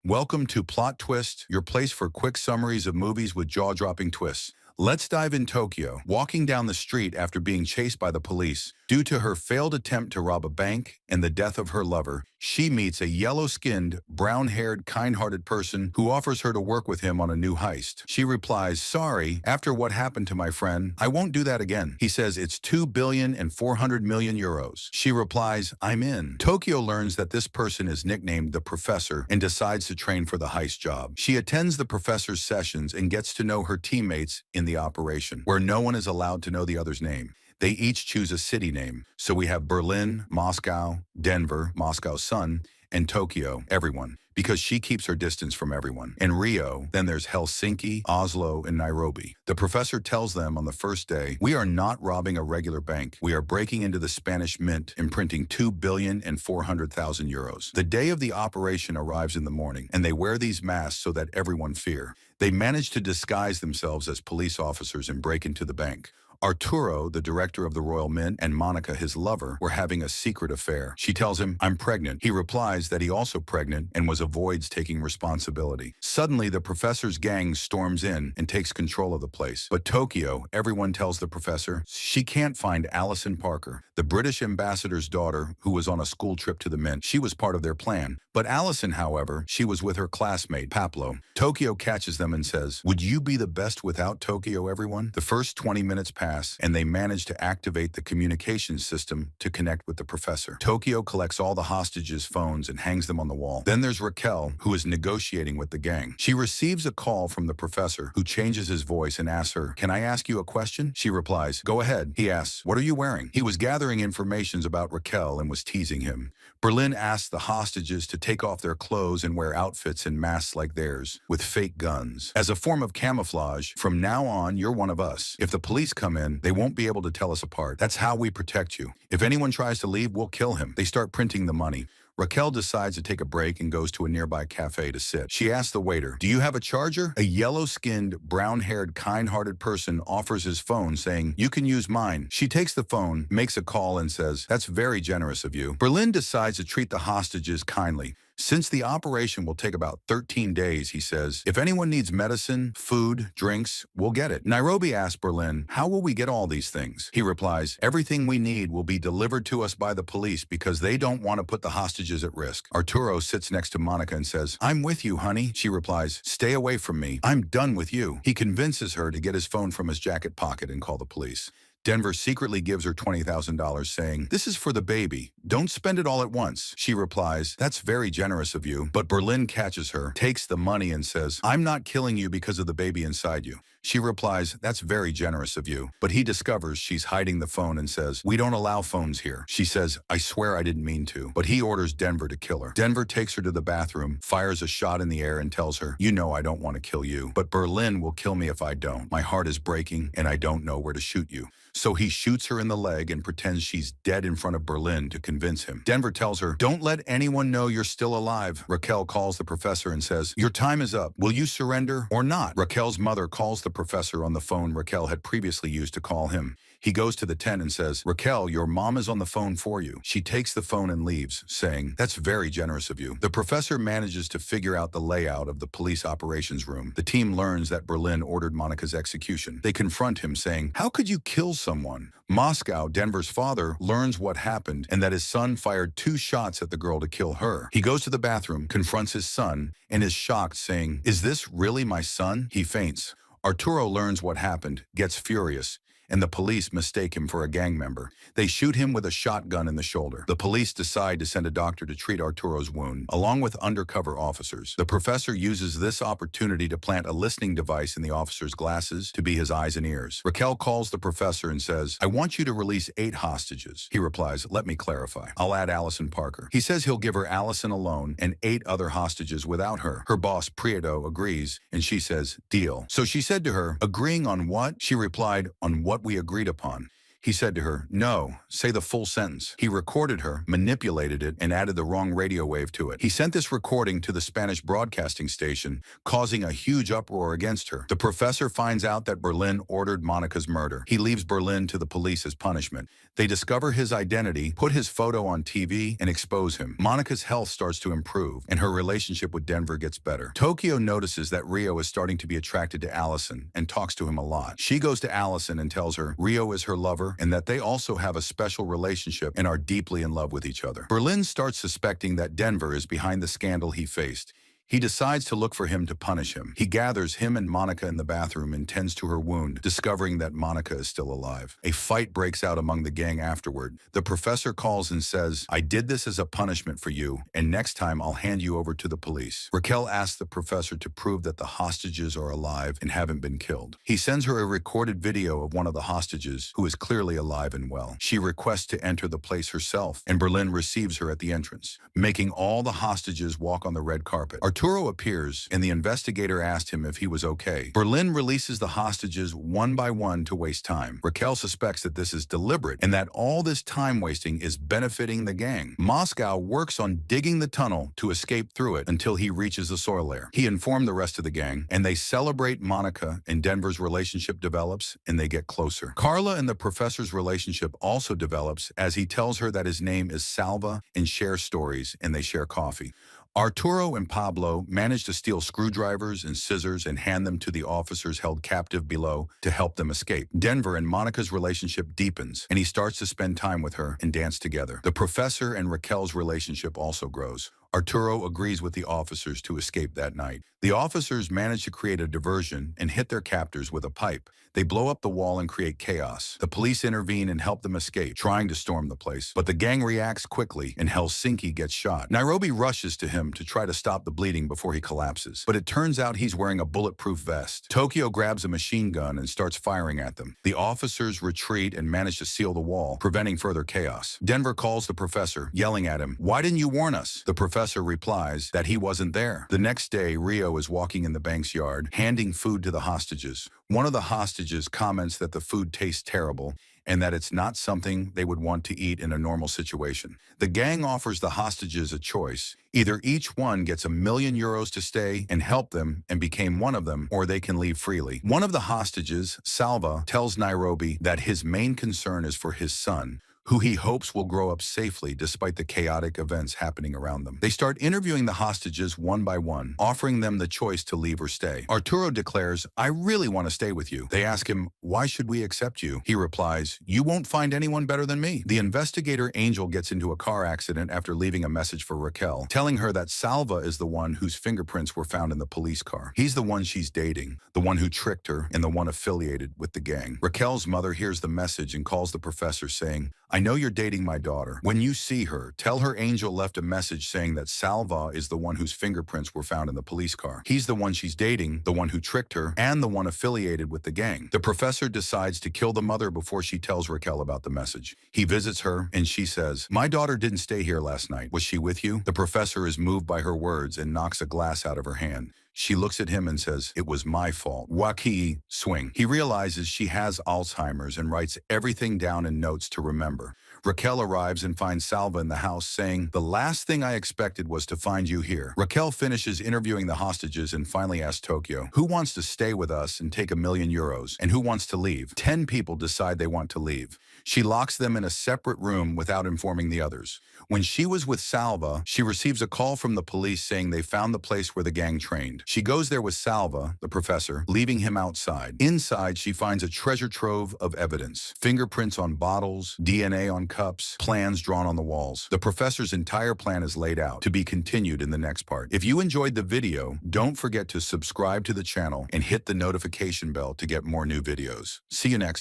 Welcome to Plot Twist, your place for quick summaries of movies with jaw-dropping twists. Let's dive in. Tokyo, walking down the street after being chased by the police. Due to her failed attempt to rob a bank and the death of her lover, she meets a yellow-skinned, brown-haired, kind-hearted person who offers her to work with him on a new heist. She replies, "Sorry, after what happened to my friend, I won't do that again." He says it's 2,400,000,000 euros. She replies, "I'm in." Tokyo learns that this person is nicknamed the Professor and decides to train for the heist job. She attends the professor's sessions and gets to know her teammates in the operation, where no one is allowed to know the other's name. They each choose a city name. So we have Berlin, Moscow, Denver, Moscow's sun, and Tokyo, everyone, because she keeps her distance from everyone. In Rio, then there's Helsinki, Oslo, and Nairobi. The professor tells them on the first day, "We are not robbing a regular bank. We are breaking into the Spanish mint and printing 2,400,000 euros." The day of the operation arrives in the morning, and they wear these masks so that everyone fear. They manage to disguise themselves as police officers and break into the bank. Arturo, the director of the Royal Mint, and Monica, his lover, were having a secret affair. She tells him, "I'm pregnant." He replies that he also pregnant and avoids taking responsibility. Suddenly, the professor's gang storms in and takes control of the place. But Tokyo, everyone tells the professor, she can't find Alison Parker, the British ambassador's daughter who was on a school trip to the Mint. She was part of their plan. But Alison, however, she was with her classmate, Pablo. Tokyo catches them and says, "Would you be the best without Tokyo, everyone?" The first 20 minutes pass, and they manage to activate the communications system to connect with the professor. Tokyo collects all the hostages' phones and hangs them on the wall. Then there's Raquel, who is negotiating with the gang. She receives a call from the professor, who changes his voice and asks her, "Can I ask you a question?" She replies, "Go ahead." He asks, "What are you wearing?" He was gathering information about Raquel and was teasing him. Berlin asks the hostages to take off their clothes and wear outfits and masks like theirs, with fake guns. As a form of camouflage, from now on, you're one of us. If the police come in, they won't be able to tell us apart. That's how we protect you. If anyone tries to leave, we'll kill him. They start printing the money. Raquel decides to take a break and goes to a nearby cafe to sit. She asks the waiter, "Do you have a charger?" A yellow-skinned, brown-haired, kind-hearted person offers his phone, saying, "You can use mine." She takes the phone, makes a call, and says, "That's very generous of you." Berlin decides to treat the hostages kindly. Since the operation will take about 13 days, he says, "If anyone needs medicine, food, drinks, we'll get it." Nairobi asks Berlin, "How will we get all these things?" He replies, "Everything we need will be delivered to us by the police because they don't want to put the hostages at risk." Arturo sits next to Monica and says, "I'm with you, honey." She replies, "Stay away from me. I'm done with you." He convinces her to get his phone from his jacket pocket and call the police. Denver secretly gives her $20,000, saying, "This is for the baby. Don't spend it all at once." She replies, "That's very generous of you." But Berlin catches her, takes the money, and says, "I'm not killing you because of the baby inside you." She replies, "That's very generous of you." But he discovers she's hiding the phone and says, "We don't allow phones here." She says, "I swear I didn't mean to." But he orders Denver to kill her. Denver takes her to the bathroom, fires a shot in the air, and tells her, "You know I don't want to kill you, but Berlin will kill me if I don't. My heart is breaking, and I don't know where to shoot you." So he shoots her in the leg and pretends she's dead in front of Berlin to convince him. Denver tells her, "Don't let anyone know you're still alive." Raquel calls the professor and says, "Your time is up. Will you surrender or not?" Raquel's mother calls the professor on the phone Raquel had previously used to call him. He goes to the tent and says, "Raquel, your mom is on the phone for you." She takes the phone and leaves, saying, "That's very generous of you." The professor manages to figure out the layout of the police operations room. The team learns that Berlin ordered Monica's execution. They confront him, saying, "How could you kill someone?" Moscow, Denver's father, learns what happened and that his son fired 2 shots at the girl to kill her. He goes to the bathroom, confronts his son, and is shocked, saying, "Is this really my son?" He faints. Arturo learns what happened, gets furious, and the police mistake him for a gang member. They shoot him with a shotgun in the shoulder. The police decide to send a doctor to treat Arturo's wound, along with undercover officers. The professor uses this opportunity to plant a listening device in the officer's glasses to be his eyes and ears. Raquel calls the professor and says, "I want you to release 8 hostages." He replies, "Let me clarify. I'll add Alison Parker." He says he'll give her Alison alone and 8 other hostages without her. Her boss, Prieto, agrees, and she says, "Deal." So she said to her, "Agreeing on what?" She replied, "On what we agreed upon." He said to her, "No, say the full sentence." He recorded her, manipulated it, and added the wrong radio wave to it. He sent this recording to the Spanish broadcasting station, causing a huge uproar against her. The professor finds out that Berlin ordered Monica's murder. He leaves Berlin to the police as punishment. They discover his identity, put his photo on TV, and expose him. Monica's health starts to improve, and her relationship with Denver gets better. Tokyo notices that Rio is starting to be attracted to Allison and talks to him a lot. She goes to Allison and tells her Rio is her lover and that they also have a special relationship and are deeply in love with each other. Berlin starts suspecting that Denver is behind the scandal he faced. He decides to look for him to punish him. He gathers him and Monica in the bathroom and tends to her wound, discovering that Monica is still alive. A fight breaks out among the gang afterward. The professor calls and says, "I did this as a punishment for you, and next time I'll hand you over to the police." Raquel asks the professor to prove that the hostages are alive and haven't been killed. He sends her a recorded video of one of the hostages, who is clearly alive and well. She requests to enter the place herself, and Berlin receives her at the entrance, making all the hostages walk on the red carpet. Arturo appears, and the investigator asked him if he was okay. Berlin releases the hostages one by one to waste time. Raquel suspects that this is deliberate and that all this time wasting is benefiting the gang. Moscow works on digging the tunnel to escape through it until he reaches the soil layer. He informed the rest of the gang, and they celebrate Monica, and Denver's relationship develops, and they get closer. Carla and the professor's relationship also develops as he tells her that his name is Salva and share stories, and they share coffee. Arturo and Pablo manage to steal screwdrivers and scissors and hand them to the officers held captive below to help them escape. Denver and Monica's relationship deepens, and he starts to spend time with her and dance together. The professor and Raquel's relationship also grows. Arturo agrees with the officers to escape that night. The officers manage to create a diversion and hit their captors with a pipe. They blow up the wall and create chaos. The police intervene and help them escape, trying to storm the place. But the gang reacts quickly, and Helsinki gets shot. Nairobi rushes to him to try to stop the bleeding before he collapses. But it turns out he's wearing a bulletproof vest. Tokyo grabs a machine gun and starts firing at them. The officers retreat and manage to seal the wall, preventing further chaos. Denver calls the professor, yelling at him, "Why didn't you warn us?" The professor replies that he wasn't there. The next day, Rio is walking in the bank's yard, handing food to the hostages. One of the hostages comments that the food tastes terrible and that it's not something they would want to eat in a normal situation. The gang offers the hostages a choice. Either each one gets €1,000,000 to stay and help them and become one of them, or they can leave freely. One of the hostages, Salva, tells Nairobi that his main concern is for his son, who he hopes will grow up safely despite the chaotic events happening around them. They start interviewing the hostages one by one, offering them the choice to leave or stay. Arturo declares, "I really want to stay with you." They ask him, "Why should we accept you?" He replies, "You won't find anyone better than me." The investigator Angel gets into a car accident after leaving a message for Raquel, telling her that Salva is the one whose fingerprints were found in the police car. He's the one she's dating, the one who tricked her, and the one affiliated with the gang. Raquel's mother hears the message and calls the professor saying, "I know you're dating my daughter. When you see her, tell her Angel left a message saying that Salva is the one whose fingerprints were found in the police car. He's the one she's dating, the one who tricked her, and the one affiliated with the gang." The professor decides to kill the mother before she tells Raquel about the message. He visits her, and she says, "My daughter didn't stay here last night. Was she with you?" The professor is moved by her words and knocks a glass out of her hand. She looks at him and says, "It was my fault." Waki, swing. He realizes she has Alzheimer's and writes everything down in notes to remember. Raquel arrives and finds Salva in the house saying, "The last thing I expected was to find you here." Raquel finishes interviewing the hostages and finally asks Tokyo, "Who wants to stay with us and take €1,000,000 and who wants to leave?" 10 people decide they want to leave. She locks them in a separate room without informing the others. When she was with Salva, she receives a call from the police saying they found the place where the gang trained. She goes there with Salva, the professor, leaving him outside. Inside, she finds a treasure trove of evidence. Fingerprints on bottles, DNA on cups, plans drawn on the walls. The professor's entire plan is laid out, to be continued in the next part. If you enjoyed the video, don't forget to subscribe to the channel and hit the notification bell to get more new videos. See you next time.